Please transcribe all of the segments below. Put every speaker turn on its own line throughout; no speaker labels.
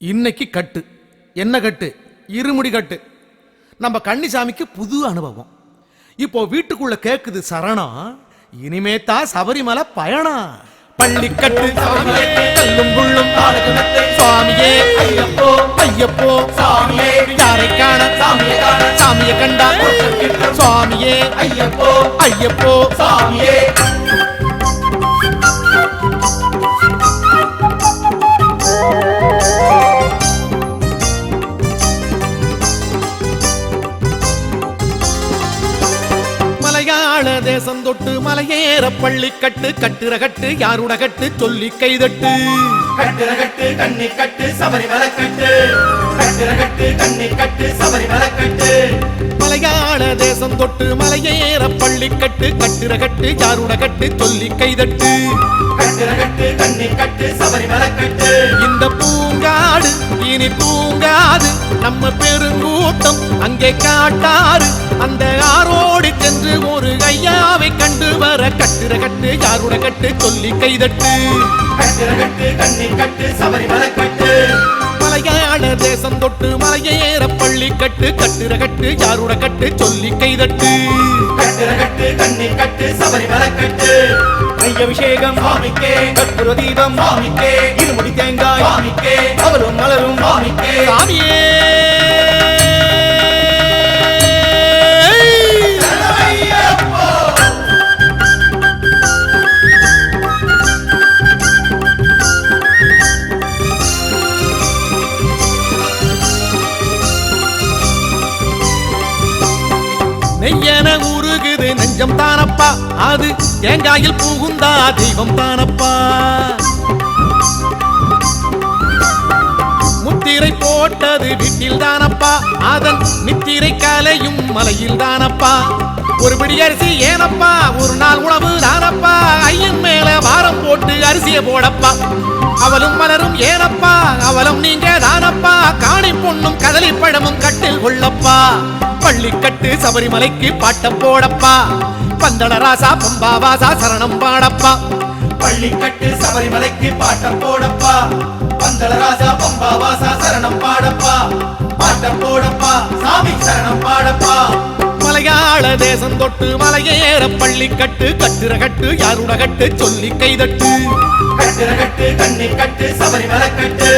இன்னைக்கு கட்டு என்ன கட்டு? இருமுடி கட்டு. நம்ம கன்னிசாமிக்கு புது அனுபவம். இப்போ வீட்டுக்குள்ள கேக்குது சரணம், இனிமே தான் சபரிமலை பயணம். பள்ளிக்கட்டு கல்லும் புள்ளும் சுவாமியே ஐயப்போ ஐயப்போ சாமியே, யாரை காண சாமியை கண்டா சுவாமியே ஐயப்போ ஐயப்போ சாமியே. மலையாள தேசம் தொட்டு மலையேற பள்ளிக்கட்டு கட்டுற கட்டு யாருட கட்டு சொல்லி கைதட்டு.
கட்டுற கட்டு கண்ணி கட்டு சபரிமலை கட்டு, கட்டுற கட்டு கண்ணி கட்டு சபரிமலை கட்டு.
மலையாள தேசம் தொட்டு மலையேற பள்ளிக்கட்டு கட்டுற கட்டு யாருட கட்டு சொல்லி கைதட்டு.
கட்டுற கட்டு கண்ணி கட்டு சபரிமலை கட்டு.
இந்த பூங்காடு இனி தூங்காது, நம்ம பெருங்கூட்டம் அங்கே காட்டாறு. அந்த ஆரோடி சென்று ஒரு ஐயாவை கண்டு வர கட்டுற கட்டு யாருட கட்டு சொல்லி கைதட்டு.
கட்டுற கட்டு கண்ணி கட்டு சபரிமலை கட்டு.
மலையாள தேசம் தொட்டு மலையேற பள்ளிக்கட்டு கட்டுற கட்டு யாருட கட்டு சொல்லி கைதட்டு.
கட்டுற கட்டு கண்ணி கட்டு சபரிமலை கட்டு.
அபிஷேகம்
சுவாமிக்கே,
கற்பூர தீபம்
சுவாமிக்கே,
இருமுடி தேங்காய்
சுவாமிக்கே,
அவரும் மலரும்
சுவாமிக்கே.
சாமியே. நெய்யன உருகுது நெஞ்சம் தானப்பா, அது தேங்காயில் புகுந்தா தெய்வம் தானப்பா. முத்திரை போட்டது வீட்டில் தானப்பா, அதன் நித்திரை கலையும் மலையில் தானப்பா. ஒரு பிடி அரிசி ஏனப்பா, ஒரு நாள் உணவு தானப்பா. ஐயன் மேல வாரம் போட்டு அரிசிய போடப்பா. அவளும் மலரும் ஏனப்பா, அவளும் நீங்க தானப்பா. காணி பொண்ணும் கதலி பழமும் கட்டில் கொள்ளப்பா. பள்ளிக்கட்டு சபரிமலைக்கு பாட்டம் போடப்பா. பந்தள ராசா பம்பாவாசா சரணம் பாடப்பா.
பள்ளிக்கட்டு சபரிமலைக்கு பாட்டம் போடப்பா. பந்தள ராஜா பம்பாவாசா சரணம் பாடப்பா. பாட்டம் போடப்பா, சாமி சரணம் பாடப்பா.
மலையாள தேசம் தொட்டு மலையேற பள்ளிக்கட்டு கட்டுற கட்டு யாருட கட்டு சொல்லி கைதட்டு.
கட்டுற கட்டு கண்ணி கட்டு சபரிமலை கட்டு.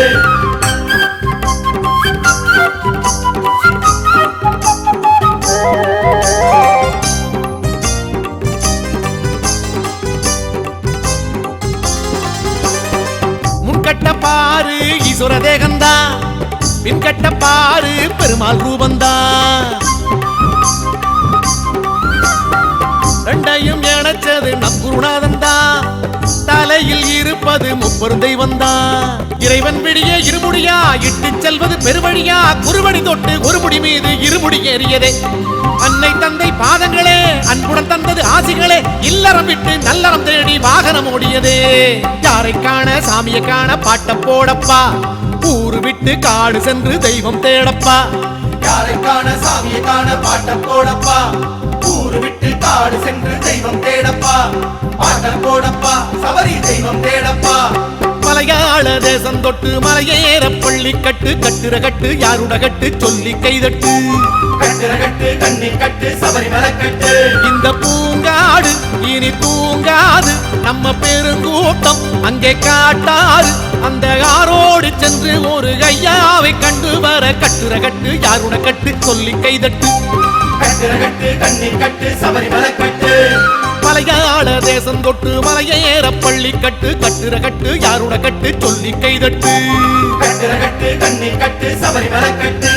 முன்கட்ட பாரு ஈஸ்வர தேகந்தா, பின்கட்ட பாரு பெருமாள் ரூபந்தா. ரெண்டையும் இணைச்சது நம் குருநாதந்தா, தலையில் இருப்பது முப்பெரும் தெய்வந்தா. இறைவன் விடிய இருமுடியா இட்டு செல்வது பெருவழியா, குருவடி தொட்டு ஒரு முடி மீது இருமுடி ஏறியதே. அன்னை தந்தை பாதங்களே அன்புடன் தந்தது ஆசிகளே, இல்லறம் விட்டு நல்லறம் தேடி வாகனம் ஓடியதே. யாரை காண சாமியை காண பாட்டம் போடப்பா, ஊரு விட்டு காடு சென்று தெய்வம் தேடப்பா.
யாரை காண சாமியை காண பாட்டம் போடப்பா. ஊரு விட்டு காடு சென்று தெய்வம் தேடப்பா. பாட்டம் போடப்பா, சபரி தெய்வம் தேடப்பா.
மலையாள தேசம் தொட்டு மலையேற பள்ளிக்கட்டு கட்டுற கட்டு யாருட கட்டு சொல்லி கைதட்டு.
கட்டுற கட்டு கண்ணி கட்டு சபரிமலை கட்டு.
இந்த பூங்காடு இனி தூங்காது, நம்ம பெருங்கூட்டம் அங்கே காட்டாறு. அந்த ஆரோடு சென்று ஒரு ஐயாவை கண்டு வர கட்டுற கட்டு யாருட கட்டு சொல்லி கைதட்டு.
கட்டுற கட்டு கண்ணி கட்டு சபரிமலை கட்டு.
மலையாள தேசம் தொட்டு மலையேற பள்ளிக்கட்டு கட்டுற கட்டு யாருட கட்டு சொல்லி கைதட்டு.
கட்டுற கட்டு கண்ணி கட்டு சபரிமலை கட்டு.